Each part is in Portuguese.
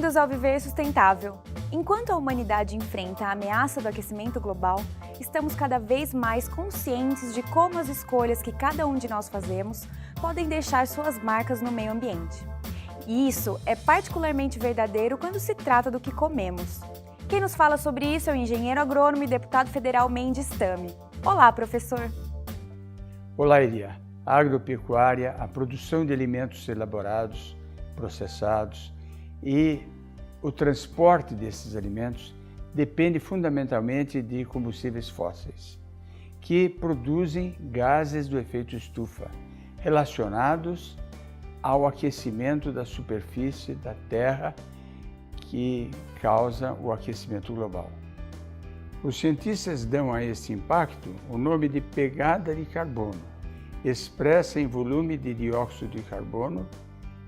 Bem-vindos ao Viver Sustentável! Enquanto a humanidade enfrenta a ameaça do aquecimento global, estamos cada vez mais conscientes de como as escolhas que cada um de nós fazemos podem deixar suas marcas no meio ambiente. E isso é particularmente verdadeiro quando se trata do que comemos. Quem nos fala sobre isso é o engenheiro agrônomo e deputado federal Mendes Tame. Olá, professor! Olá, Elia. A agropecuária, a produção de alimentos elaborados, processados e o transporte desses alimentos depende fundamentalmente de combustíveis fósseis, que produzem gases do efeito estufa, relacionados ao aquecimento da superfície da Terra, que causa o aquecimento global. Os cientistas dão a este impacto o nome de pegada de carbono, expressa em volume de dióxido de carbono,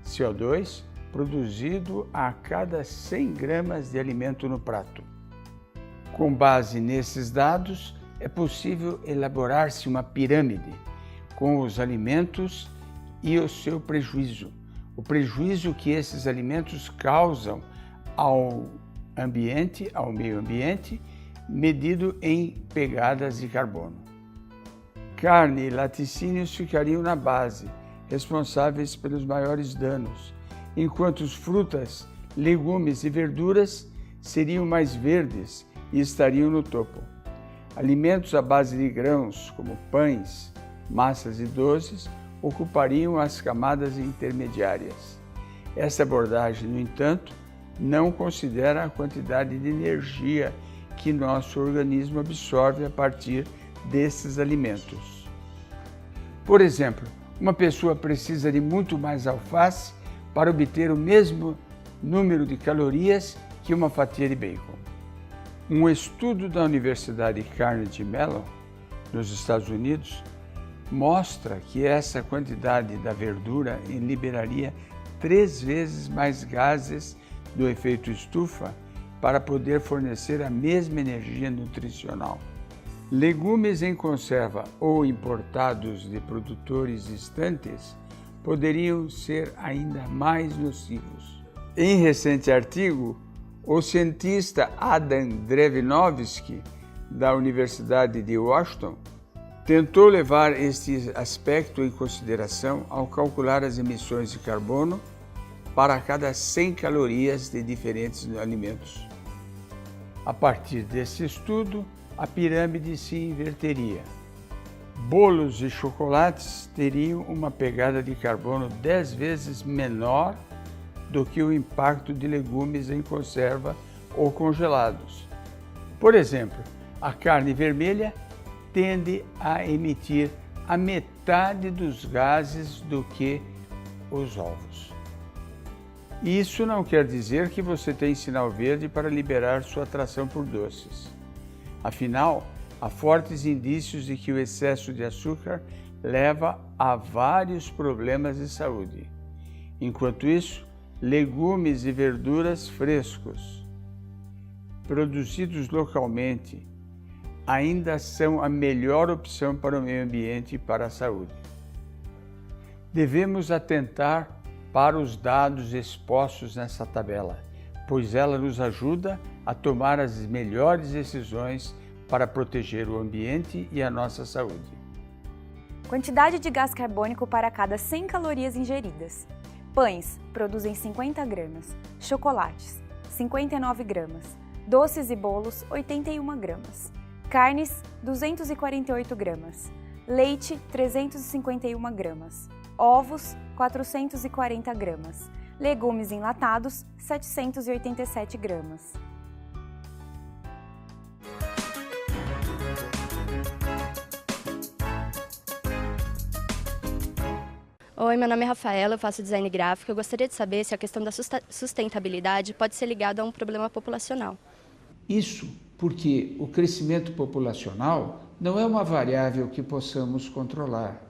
CO2, produzido a cada 100 gramas de alimento no prato. Com base nesses dados, é possível elaborar-se uma pirâmide com os alimentos e o seu prejuízo, o prejuízo que esses alimentos causam ao ambiente, ao meio ambiente, medido em pegadas de carbono. Carne e laticínios ficariam na base, responsáveis pelos maiores danos, enquanto as frutas, legumes e verduras seriam mais verdes e estariam no topo. Alimentos à base de grãos, como pães, massas e doces, ocupariam as camadas intermediárias. Essa abordagem, no entanto, não considera a quantidade de energia que nosso organismo absorve a partir desses alimentos. Por exemplo, uma pessoa precisa de muito mais alface para obter o mesmo número de calorias que uma fatia de bacon. Um estudo da Universidade Carnegie Mellon, nos Estados Unidos, mostra que essa quantidade da verdura liberaria 3 vezes mais gases do efeito estufa para poder fornecer a mesma energia nutricional. Legumes em conserva ou importados de produtores distantes poderiam ser ainda mais nocivos. Em recente artigo, o cientista Adam Drevinovsky, da Universidade de Washington, tentou levar este aspecto em consideração ao calcular as emissões de carbono para cada 100 calorias de diferentes alimentos. A partir desse estudo, a pirâmide se inverteria. Bolos e chocolates teriam uma pegada de carbono 10 vezes menor do que o impacto de legumes em conserva ou congelados. Por exemplo, a carne vermelha tende a emitir a metade dos gases do que os ovos. Isso não quer dizer que você tem sinal verde para liberar sua atração por doces. Afinal, há fortes indícios de que o excesso de açúcar leva a vários problemas de saúde. Enquanto isso, legumes e verduras frescos, produzidos localmente, ainda são a melhor opção para o meio ambiente e para a saúde. Devemos atentar para os dados expostos nessa tabela, pois ela nos ajuda a tomar as melhores decisões para proteger o ambiente e a nossa saúde. Quantidade de gás carbônico para cada 100 calorias ingeridas. Pães produzem 50 gramas, chocolates 59 gramas, doces e bolos 81 gramas, carnes 248 gramas, leite 351 gramas, ovos 440 gramas, legumes enlatados 787 gramas. Oi, meu nome é Rafaela, eu faço design gráfico. Eu gostaria de saber se a questão da sustentabilidade pode ser ligada a um problema populacional. Isso porque o crescimento populacional não é uma variável que possamos controlar.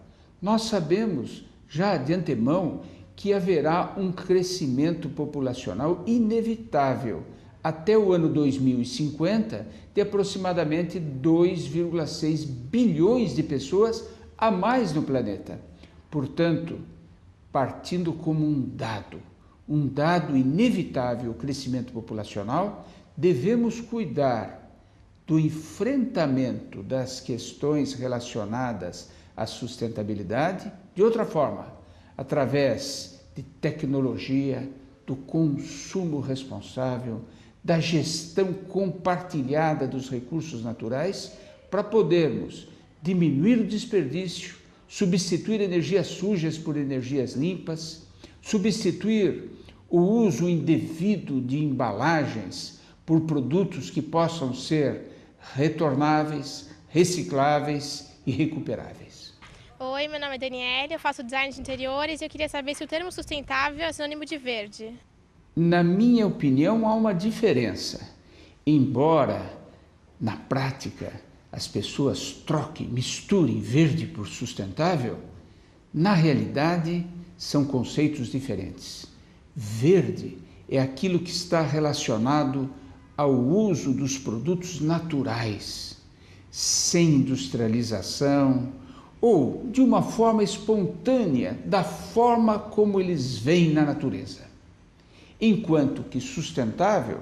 Nós sabemos já de antemão que haverá um crescimento populacional inevitável até o ano 2050 de aproximadamente 2,6 bilhões de pessoas a mais no planeta. Portanto, partindo como um dado, um dado inevitável, o crescimento populacional, devemos cuidar do enfrentamento das questões relacionadas à sustentabilidade de outra forma, através de tecnologia, do consumo responsável, da gestão compartilhada dos recursos naturais, para podermos diminuir o desperdício, substituir energias sujas por energias limpas, substituir o uso indevido de embalagens por produtos que possam ser retornáveis, recicláveis e recuperáveis. Oi, meu nome é Daniela, eu faço design de interiores e eu queria saber se o termo sustentável é sinônimo de verde. Na minha opinião, há uma diferença. Embora, na prática, as pessoas troquem, misturem verde por sustentável, na realidade são conceitos diferentes. Verde é aquilo que está relacionado ao uso dos produtos naturais, sem industrialização ou de uma forma espontânea, da forma como eles vêm na natureza. Enquanto que sustentável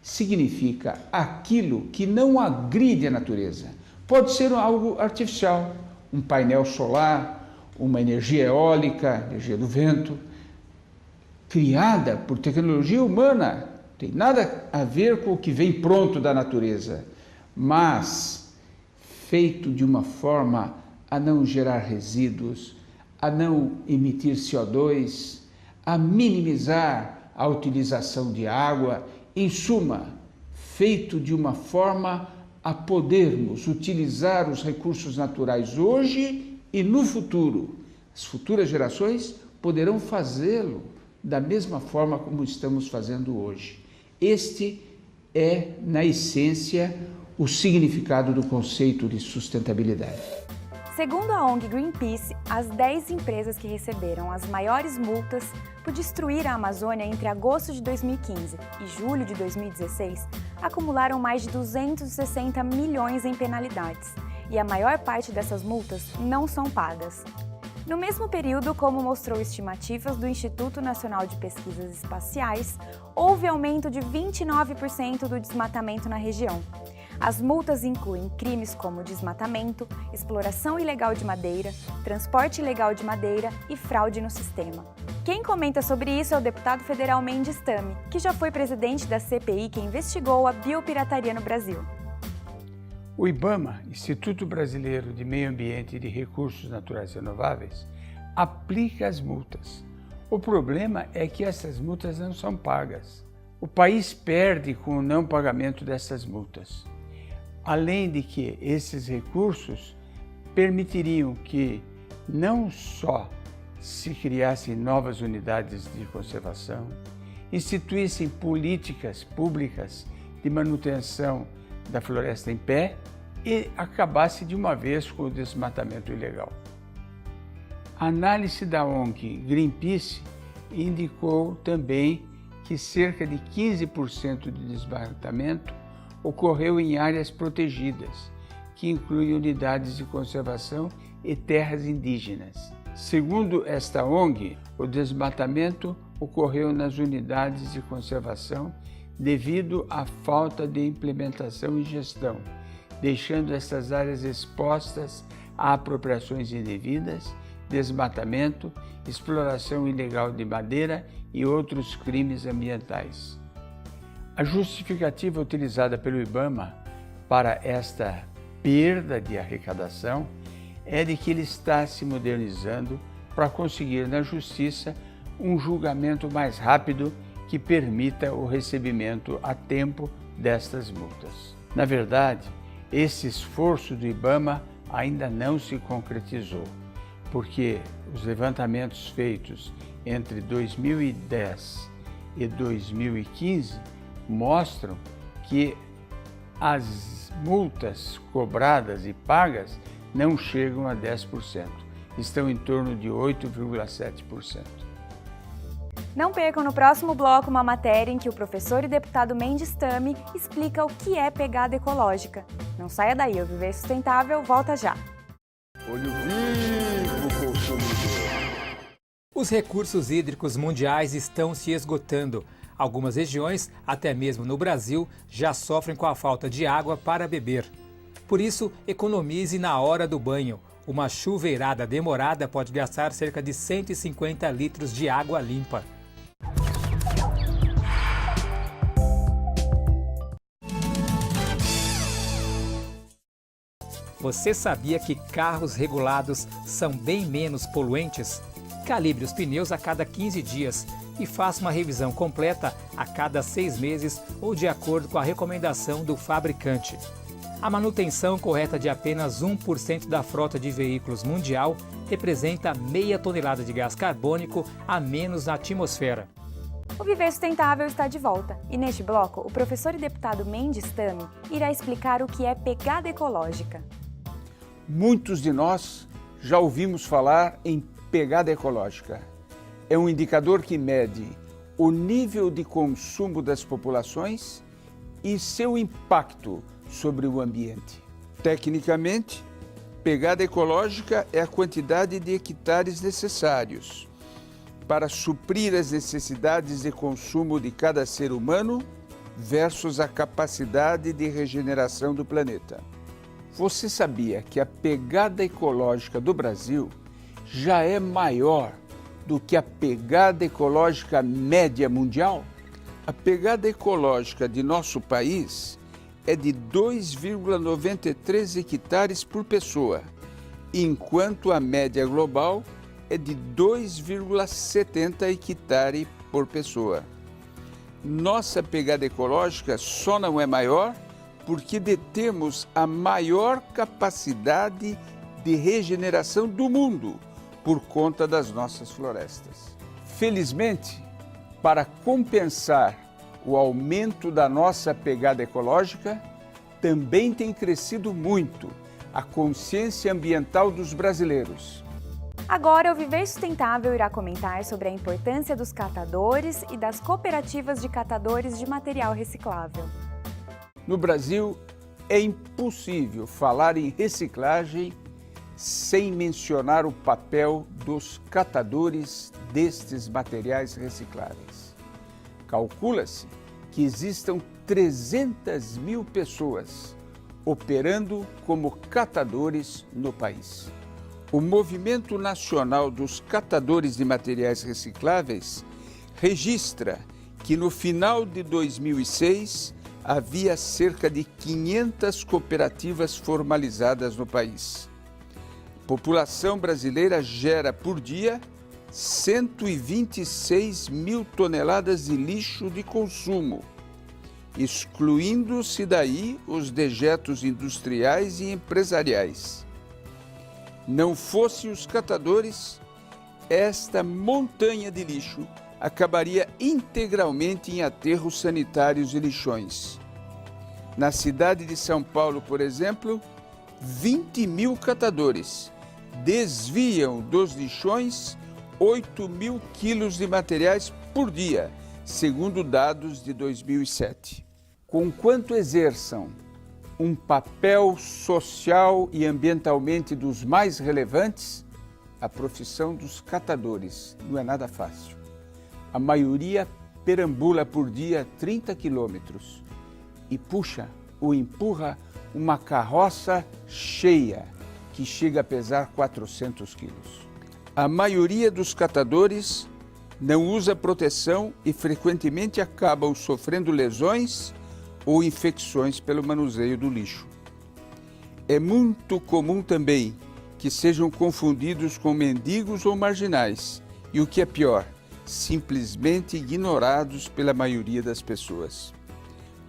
significa aquilo que não agride a natureza. Pode ser algo artificial, um painel solar, uma energia eólica, energia do vento, criada por tecnologia humana, tem nada a ver com o que vem pronto da natureza, mas feito de uma forma a não gerar resíduos, a não emitir CO2, a minimizar a utilização de água, em suma, feito de uma forma a podermos utilizar os recursos naturais hoje e no futuro. As futuras gerações poderão fazê-lo da mesma forma como estamos fazendo hoje. Este é, na essência, o significado do conceito de sustentabilidade. Segundo a ONG Greenpeace, as 10 empresas que receberam as maiores multas por destruir a Amazônia entre agosto de 2015 e julho de 2016 acumularam mais de 260 milhões em penalidades, e a maior parte dessas multas não são pagas. No mesmo período, como mostrou estimativas do Instituto Nacional de Pesquisas Espaciais, houve aumento de 29% do desmatamento na região. As multas incluem crimes como desmatamento, exploração ilegal de madeira, transporte ilegal de madeira e fraude no sistema. Quem comenta sobre isso é o deputado federal Mendes Tami, que já foi presidente da CPI que investigou a biopirataria no Brasil. O IBAMA, Instituto Brasileiro de Meio Ambiente e de Recursos Naturais Renováveis, aplica as multas. O problema é que essas multas não são pagas. O país perde com o não pagamento dessas multas. Além de que esses recursos permitiriam que não só se criassem novas unidades de conservação, instituíssem políticas públicas de manutenção da floresta em pé e acabasse de uma vez com o desmatamento ilegal. A análise da ONG Greenpeace indicou também que cerca de 15% de desmatamento ocorreu em áreas protegidas, que incluem unidades de conservação e terras indígenas. Segundo esta ONG, o desmatamento ocorreu nas unidades de conservação devido à falta de implementação e gestão, deixando estas áreas expostas a apropriações indevidas, desmatamento, exploração ilegal de madeira e outros crimes ambientais. A justificativa utilizada pelo IBAMA para esta perda de arrecadação é de que ele está se modernizando para conseguir na justiça um julgamento mais rápido que permita o recebimento a tempo destas multas. Na verdade, esse esforço do IBAMA ainda não se concretizou, porque os levantamentos feitos entre 2010 e 2015 mostram que as multas cobradas e pagas não chegam a 10%, estão em torno de 8,7%. Não percam no próximo bloco uma matéria em que o professor e deputado Mendes Tami explica o que é pegada ecológica. Não saia daí, o Viver Sustentável volta já. Olho Vivo Consumidor. Os recursos hídricos mundiais estão se esgotando. Algumas regiões, até mesmo no Brasil, já sofrem com a falta de água para beber. Por isso, economize na hora do banho. Uma chuveirada demorada pode gastar cerca de 150 litros de água limpa. Você sabia que carros regulados são bem menos poluentes? Calibre os pneus a cada 15 dias e faça uma revisão completa a cada 6 meses ou de acordo com a recomendação do fabricante. A manutenção correta de apenas 1% da frota de veículos mundial representa meia tonelada de gás carbônico a menos na atmosfera. O Viver Sustentável está de volta e neste bloco o professor e deputado Mendes Tami irá explicar o que é pegada ecológica. Muitos de nós já ouvimos falar em pegada ecológica. É um indicador que mede o nível de consumo das populações e seu impacto sobre o ambiente. Tecnicamente, pegada ecológica é a quantidade de hectares necessários para suprir as necessidades de consumo de cada ser humano versus a capacidade de regeneração do planeta. Você sabia que a pegada ecológica do Brasil já é maior do que a pegada ecológica média mundial? A pegada ecológica de nosso país é de 2,93 hectares por pessoa, enquanto a média global é de 2,70 hectares por pessoa. Nossa pegada ecológica só não é maior porque detemos a maior capacidade de regeneração do mundo por conta das nossas florestas. Felizmente, para compensar o aumento da nossa pegada ecológica, também tem crescido muito a consciência ambiental dos brasileiros. Agora, o Viver Sustentável irá comentar sobre a importância dos catadores e das cooperativas de catadores de material reciclável. No Brasil, é impossível falar em reciclagem sem mencionar o papel dos catadores destes materiais recicláveis. Calcula-se que existam 300 mil pessoas operando como catadores no país. O Movimento Nacional dos Catadores de Materiais Recicláveis registra que no final de 2006 havia cerca de 500 cooperativas formalizadas no país. A população brasileira gera por dia 126 mil toneladas de lixo de consumo, excluindo-se daí os dejetos industriais e empresariais. Não fossem os catadores, esta montanha de lixo acabaria integralmente em aterros sanitários e lixões. Na cidade de São Paulo, por exemplo, 20 mil catadores desviam dos lixões 8 mil quilos de materiais por dia, segundo dados de 2007. Conquanto exerçam um papel social e ambientalmente dos mais relevantes, a profissão dos catadores não é nada fácil. A maioria perambula por dia 30 quilômetros e puxa ou empurra uma carroça cheia que chega a pesar 400 quilos. A maioria dos catadores não usa proteção e frequentemente acabam sofrendo lesões ou infecções pelo manuseio do lixo. É muito comum também que sejam confundidos com mendigos ou marginais e, o que é pior, simplesmente ignorados pela maioria das pessoas.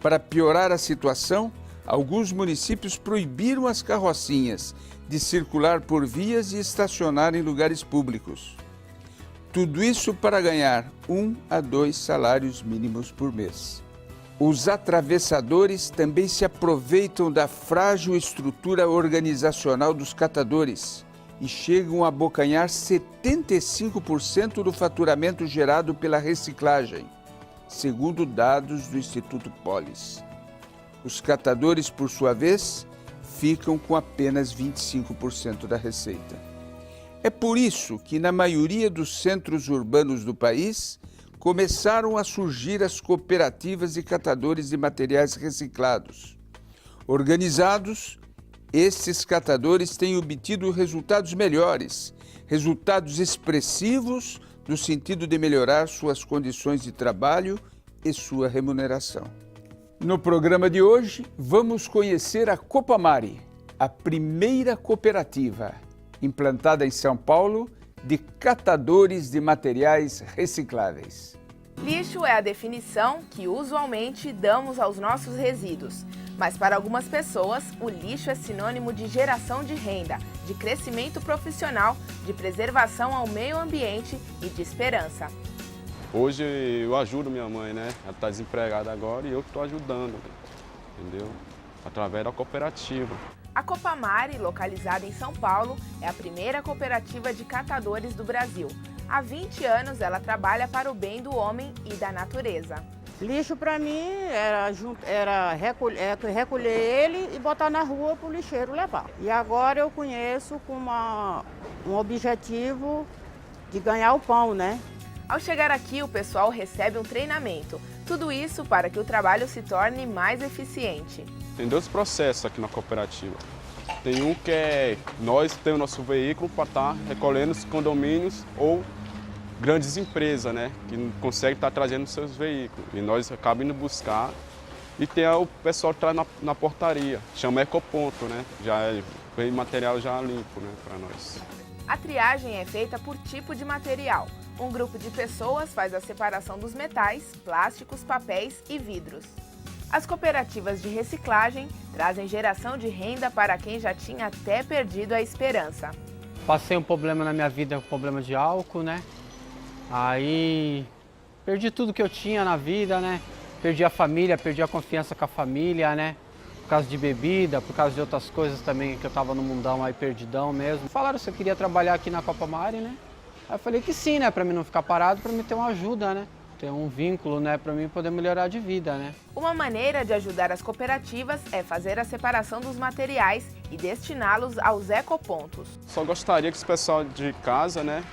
Para piorar a situação, alguns municípios proibiram as carrocinhas de circular por vias e estacionar em lugares públicos. Tudo isso para ganhar 1 a 2 salários mínimos por mês. Os atravessadores também se aproveitam da frágil estrutura organizacional dos catadores e chegam a abocanhar 75% do faturamento gerado pela reciclagem, segundo dados do Instituto Polis. Os catadores, por sua vez, ficam com apenas 25% da receita. É por isso que na maioria dos centros urbanos do país começaram a surgir as cooperativas de catadores de materiais reciclados. Organizados, estes catadores têm obtido resultados melhores, resultados expressivos no sentido de melhorar suas condições de trabalho e sua remuneração. No programa de hoje, vamos conhecer a Copamare, a primeira cooperativa implantada em São Paulo de catadores de materiais recicláveis. Lixo é a definição que usualmente damos aos nossos resíduos, mas para algumas pessoas o lixo é sinônimo de geração de renda, de crescimento profissional, de preservação ao meio ambiente e de esperança. Hoje eu ajudo minha mãe, né? Ela está desempregada agora e eu estou ajudando, entendeu? Através da cooperativa. A Copamare, localizada em São Paulo, é a primeira cooperativa de catadores do Brasil. Há 20 anos ela trabalha para o bem do homem e da natureza. Lixo para mim era recolher ele e botar na rua para o lixeiro levar. E agora eu conheço com um objetivo de ganhar o pão, né? Ao chegar aqui, o pessoal recebe um treinamento. Tudo isso para que o trabalho se torne mais eficiente. Tem 2 processos aqui na cooperativa. Tem um que é nós temos nosso veículo para estar recolhendo os condomínios ou grandes empresas, né, que não conseguem estar trazendo seus veículos. E nós acabamos indo buscar. E tem o pessoal que traz na portaria, chama Ecoponto, né? Já vem material já limpo, né, para nós. A triagem é feita por tipo de material. Um grupo de pessoas faz a separação dos metais, plásticos, papéis e vidros. As cooperativas de reciclagem trazem geração de renda para quem já tinha até perdido a esperança. Passei um problema na minha vida, um problema de álcool, né? Aí perdi tudo que eu tinha na vida, né? Perdi a família, perdi a confiança com a família, né? Por causa de bebida, por causa de outras coisas também, que eu tava no mundão aí perdidão mesmo. Falaram se eu queria trabalhar aqui na Copamare, né? Aí eu falei que sim, né? Pra mim não ficar parado, pra mim ter uma ajuda, né? Ter um vínculo, né? Pra mim poder melhorar de vida, né? Uma maneira de ajudar as cooperativas é fazer a separação dos materiais e destiná-los aos ecopontos. Só gostaria que os pessoal de casa, né,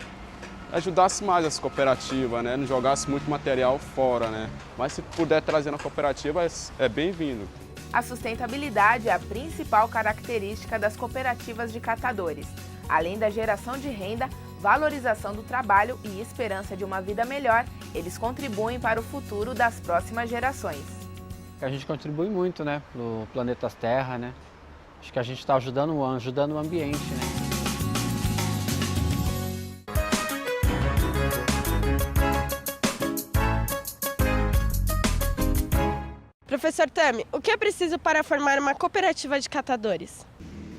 ajudasse mais as cooperativas, né? Não jogasse muito material fora, né? Mas se puder trazer na cooperativa, é bem-vindo. A sustentabilidade é a principal característica das cooperativas de catadores. Além da geração de renda, valorização do trabalho e esperança de uma vida melhor, eles contribuem para o futuro das próximas gerações. A gente contribui muito, né? Pro planeta Terra, né? Acho que a gente está ajudando o ambiente, né? Professor Tami, o que é preciso para formar uma cooperativa de catadores?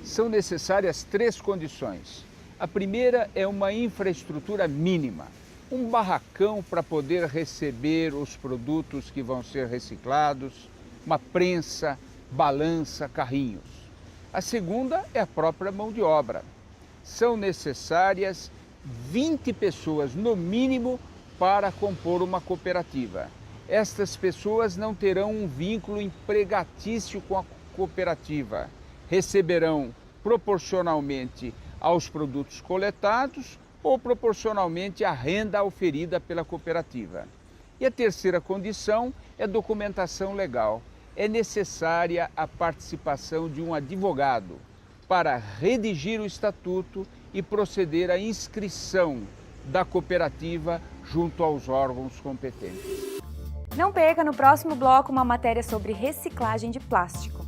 São necessárias 3 condições. A primeira é uma infraestrutura mínima, um barracão para poder receber os produtos que vão ser reciclados, uma prensa, balança, carrinhos. A segunda é a própria mão de obra. São necessárias 20 pessoas, no mínimo, para compor uma cooperativa. Estas pessoas não terão um vínculo empregatício com a cooperativa. Receberão proporcionalmente aos produtos coletados ou proporcionalmente à renda oferida pela cooperativa. E a terceira condição é documentação legal. É necessária a participação de um advogado para redigir o estatuto e proceder à inscrição da cooperativa junto aos órgãos competentes. Não perca no próximo bloco uma matéria sobre reciclagem de plástico.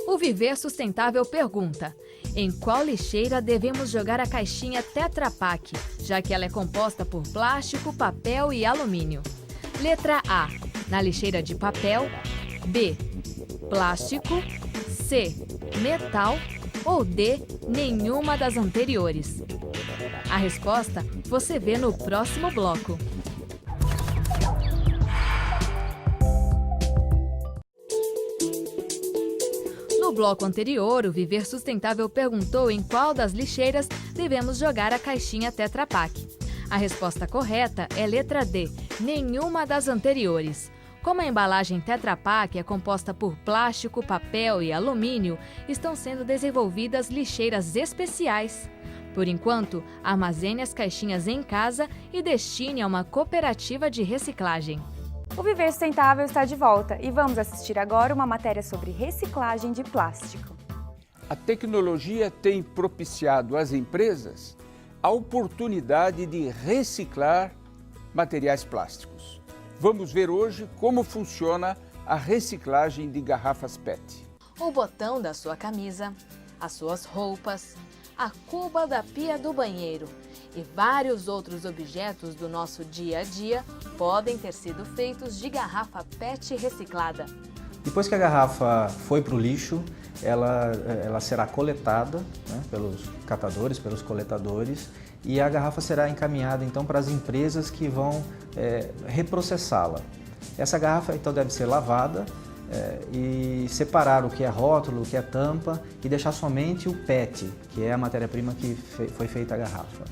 O Viver Sustentável pergunta: em qual lixeira devemos jogar a caixinha Tetra Pak, já que ela é composta por plástico, papel e alumínio? Letra A, na lixeira de papel. B, plástico. C, metal. Ou D, nenhuma das anteriores? A resposta você vê no próximo bloco. No bloco anterior, o Viver Sustentável perguntou em qual das lixeiras devemos jogar a caixinha Tetra Pak. A resposta correta é letra D, nenhuma das anteriores. Como a embalagem Tetra Pak é composta por plástico, papel e alumínio, estão sendo desenvolvidas lixeiras especiais. Por enquanto, armazene as caixinhas em casa e destine a uma cooperativa de reciclagem. O Viver Sustentável está de volta e vamos assistir agora uma matéria sobre reciclagem de plástico. A tecnologia tem propiciado às empresas a oportunidade de reciclar materiais plásticos. Vamos ver hoje como funciona a reciclagem de garrafas PET. O botão da sua camisa, as suas roupas, a cuba da pia do banheiro e vários outros objetos do nosso dia a dia podem ter sido feitos de garrafa PET reciclada. Depois que a garrafa foi para o lixo, ela será coletada, né, pelos catadores, pelos coletadores, e a garrafa será encaminhada então para as empresas que vão reprocessá-la. Essa garrafa então deve ser lavada e separar o que é rótulo, o que é tampa e deixar somente o PET, que é a matéria-prima que foi feita a garrafa.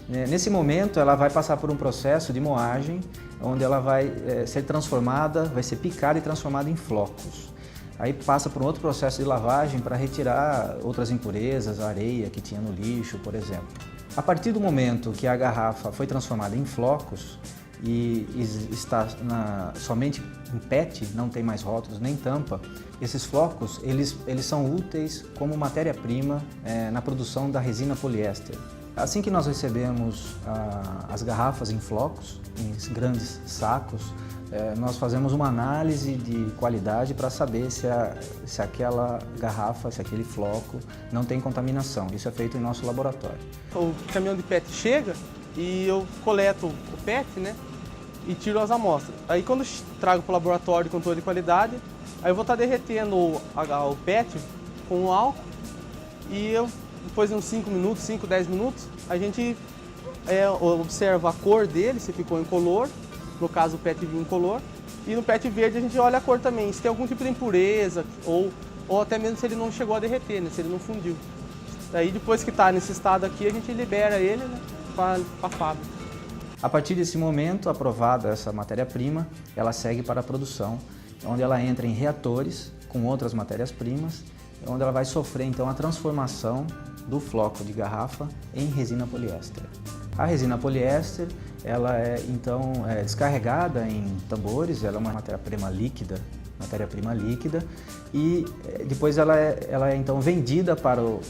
Nesse momento ela vai passar por um processo de moagem, onde ela vai ser transformada, vai ser picada e transformada em flocos. Aí passa por um outro processo de lavagem para retirar outras impurezas, a areia que tinha no lixo, por exemplo. A partir do momento que a garrafa foi transformada em flocos e está somente em PET, não tem mais rótulos nem tampa, esses flocos eles são úteis como matéria-prima na produção da resina poliéster. Assim que nós recebemos as garrafas em flocos, em grandes sacos, nós fazemos uma análise de qualidade para saber se aquela garrafa, se aquele floco não tem contaminação. Isso é feito em nosso laboratório. O caminhão de PET chega e eu coleto o PET, né, e tiro as amostras. Aí quando eu trago para o laboratório de controle de qualidade, aí eu vou estar derretendo o PET com o álcool e depois de uns 5 minutos, 5, 10 minutos, a gente observa a cor dele, se ficou incolor, no caso o PET vinha incolor, e no PET verde a gente olha a cor também, se tem algum tipo de impureza ou até mesmo se ele não chegou a derreter, né, se ele não fundiu. Daí depois que está nesse estado aqui, a gente libera ele, né, para a fábrica. A partir desse momento, aprovada essa matéria-prima, ela segue para a produção, onde ela entra em reatores com outras matérias-primas, onde ela vai sofrer então a transformação do floco de garrafa em resina poliéster. A resina poliéster, ela é então descarregada em tambores, ela é uma matéria-prima líquida, e depois ela é então vendida para o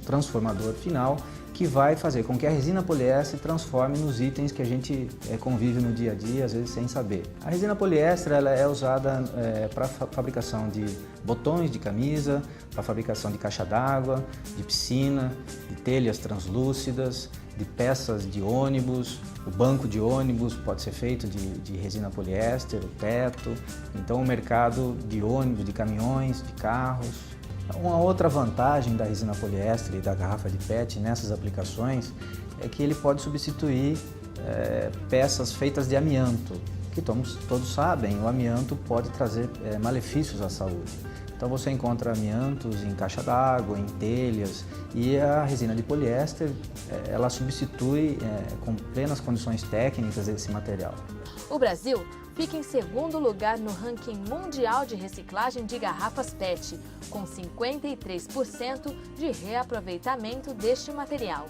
transformador final, que vai fazer com que a resina poliéster transforme nos itens que a gente convive no dia a dia, às vezes sem saber. A resina poliéster ela é usada para a fabricação de botões de camisa, para a fabricação de caixa d'água, de piscina, de telhas translúcidas, de peças de ônibus. O banco de ônibus pode ser feito de resina poliéster, o teto. Então o mercado de ônibus, de caminhões, de carros. Uma outra vantagem da resina poliéster e da garrafa de PET nessas aplicações é que ele pode substituir peças feitas de amianto, que todos sabem, o amianto pode trazer malefícios à saúde. Então você encontra amiantos em caixa d'água, em telhas, e a resina de poliéster ela substitui com plenas condições técnicas esse material. O Brasil fica em segundo lugar no ranking mundial de reciclagem de garrafas PET, com 53% de reaproveitamento deste material.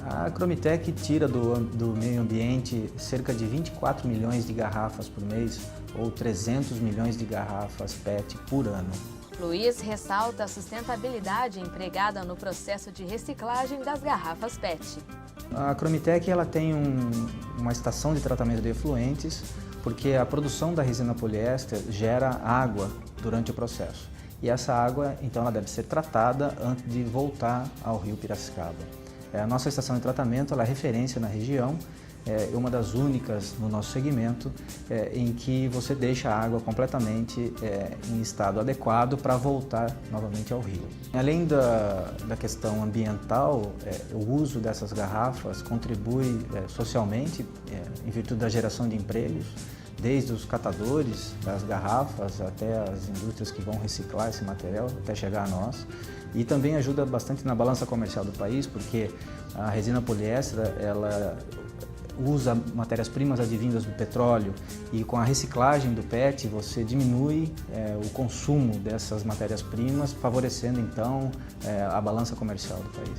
A Cromitec tira do meio ambiente cerca de 24 milhões de garrafas por mês, ou 300 milhões de garrafas PET por ano. Luiz ressalta a sustentabilidade empregada no processo de reciclagem das garrafas PET. A Cromitec ela tem uma estação de tratamento de efluentes, porque a produção da resina poliéster gera água durante o processo. E essa água, então, ela deve ser tratada antes de voltar ao rio Piracicaba. A nossa estação de tratamento ela é referência na região, é uma das únicas no nosso segmento em que você deixa a água completamente em estado adequado para voltar novamente ao rio. Além da questão ambiental, o uso dessas garrafas contribui socialmente em virtude da geração de empregos, desde os catadores das garrafas até as indústrias que vão reciclar esse material até chegar a nós. E também ajuda bastante na balança comercial do país, porque a resina poliéster, usa matérias-primas advindas do petróleo e com a reciclagem do PET você diminui o consumo dessas matérias-primas, favorecendo então a balança comercial do país.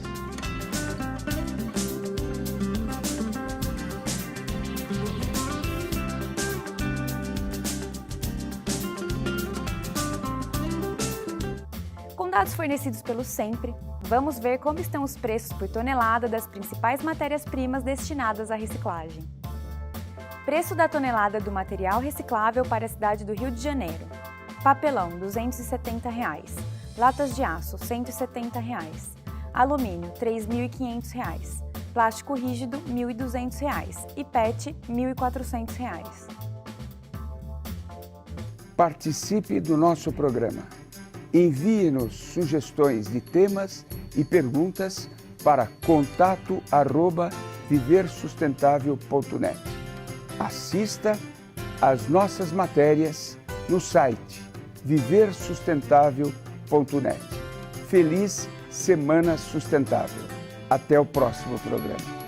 Com dados fornecidos pelo Sempre, vamos ver como estão os preços por tonelada das principais matérias-primas destinadas à reciclagem. Preço da tonelada do material reciclável para a cidade do Rio de Janeiro. Papelão, R$ 270. Latas de aço, R$ 170. Alumínio, R$ 3.500. Plástico rígido, R$ 1.200. E PET, R$ 1.400. Participe do nosso programa. Envie-nos sugestões de temas e perguntas para contato@viversustentável.net. Assista às nossas matérias no site viversustentável.net. Feliz Semana Sustentável. Até o próximo programa.